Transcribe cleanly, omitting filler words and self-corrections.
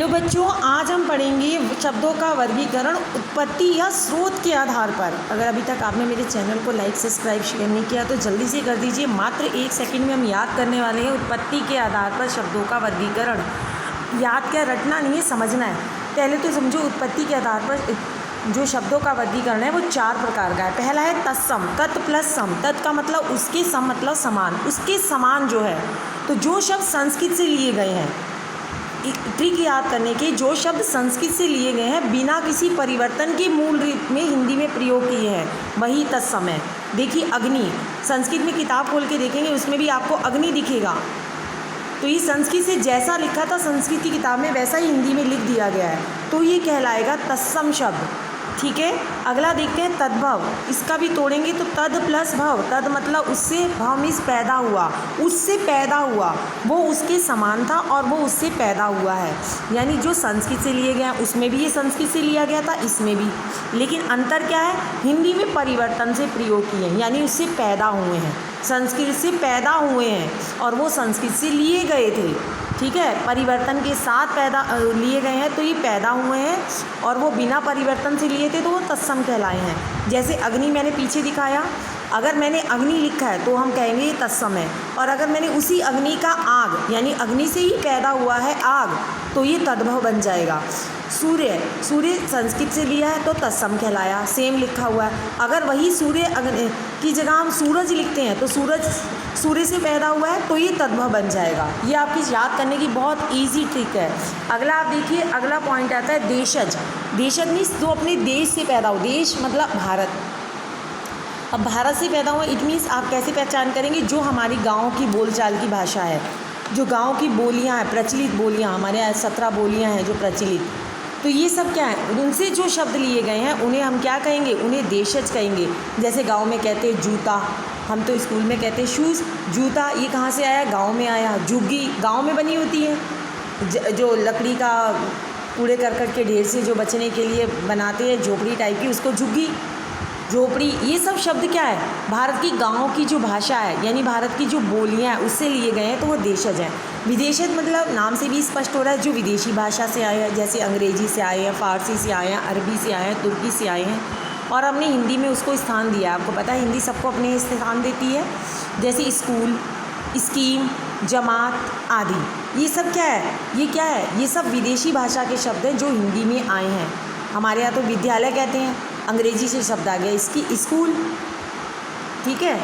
तो बच्चों, आज हम पढ़ेंगे शब्दों का वर्गीकरण उत्पत्ति या स्रोत के आधार पर। अगर अभी तक आपने मेरे चैनल को लाइक, सब्सक्राइब, शेयर नहीं किया तो जल्दी से कर दीजिए। मात्र 1 सेकंड में हम याद करने वाले हैं उत्पत्ति के आधार पर शब्दों का वर्गीकरण। याद क्या, रटना नहीं है, समझना है। पहले तो समझो उत्पत्ति के आधार पर जो शब्दों का वर्गीकरण है वो 4 प्रकार का है। पहला है तत्सम, तत् प्लस सम। तत् का मतलब उसके, सम मतलब समान, उसके समान जो है। तो जो शब्द संस्कृत से लिए गए हैं, ट्रिक याद करने के, जो शब्द संस्कृत से लिए गए हैं बिना किसी परिवर्तन के मूल रूप में हिंदी में प्रयोग किए हैं, वही तत्सम है। देखिए अग्नि, संस्कृत में किताब खोल के देखेंगे उसमें भी आपको अग्नि दिखेगा। तो ये संस्कृत से जैसा लिखा था संस्कृत की किताब में वैसा ही हिंदी में लिख दिया गया है, तो ये कहलाएगा तत्सम शब्द। ठीक है, अगला देखते हैं तद्भव। इसका भी तोड़ेंगे तो तद प्लस भव। तद मतलब उससे, भव मीन्स पैदा हुआ, उससे पैदा हुआ, वो उसके समान था और वो उससे पैदा हुआ है। यानी जो संस्कृत से लिए गए हैं उसमें भी ये संस्कृत से लिया गया था, इसमें भी, लेकिन अंतर क्या है, हिंदी में परिवर्तन से प्रयोग किए हैं, यानी उससे पैदा हुए हैं, संस्कृत से पैदा हुए हैं और वो संस्कृत से लिए गए थे। ठीक है, परिवर्तन के साथ पैदा लिए गए हैं तो ये पैदा हुए हैं, और वो बिना परिवर्तन से लिए थे तो वो तत्सम कहलाए हैं। जैसे अग्नि मैंने पीछे दिखाया, अगर मैंने अग्नि लिखा है तो हम कहेंगे ये तत्सम है, और अगर मैंने उसी अग्नि का आग, यानी अग्नि से ही पैदा हुआ है आग, तो ये तद्भव बन जाएगा। सूर्य, सूर्य संस्कृत से लिया है तो तत्सम कहलाया, सेम लिखा हुआ है। अगर वही सूर्य अग्नि की जगह हम सूरज लिखते हैं तो सूरज सूर्य से पैदा हुआ है तो ये तद्भव बन जाएगा। ये आपकी याद करने की बहुत ईजी ट्रिक है। अगला आप देखिए, अगला पॉइंट आता है देशज। देशज मीन्स जो अपने देश से पैदा हो, देश मतलब भारत। अब भारत से पैदा हुआ, इट मीन्स आप कैसे पहचान करेंगे, जो हमारी गाँव की बोलचाल की भाषा है, जो गाँव की बोलियाँ हैं, प्रचलित बोलियाँ, हमारे यहाँ 17 बोलियाँ हैं जो प्रचलित, तो ये सब क्या है, उनसे जो शब्द लिए गए हैं उन्हें हम क्या कहेंगे, उन्हें देशज कहेंगे। जैसे गांव में कहते हैं जूता, हम तो स्कूल में कहते हैं शूज़। जूता ये कहाँ से आया, गांव में आया। झुग्गी गांव में बनी होती है, जो लकड़ी का कूड़े करकट के ढेर से जो बचने के लिए बनाते हैं झोपड़ी टाइप की, उसको झुग्गी, झोपड़ी। ये सब शब्द क्या है, भारत की गाँव की जो भाषा है, यानी भारत की जो बोलियाँ हैं उससे लिए गए हैं, तो वो देशज हैं। विदेशज मतलब नाम से भी स्पष्ट हो रहा है, जो विदेशी भाषा से आए हैं, जैसे अंग्रेजी से आए हैं, फ़ारसी से आए हैं, अरबी से आए हैं, तुर्की से आए हैं, और हमने हिंदी में उसको स्थान दिया है। आपको पता है हिंदी सबको अपने स्थान देती है, जैसे स्कूल, स्कीम, जमात आदि। ये सब क्या है, ये क्या है, ये सब विदेशी भाषा के शब्द हैं जो हिंदी में आए हैं। हमारे यहाँ तो विद्यालय कहते हैं, अंग्रेजी से शब्द आ गया इसकी स्कूल। ठीक है।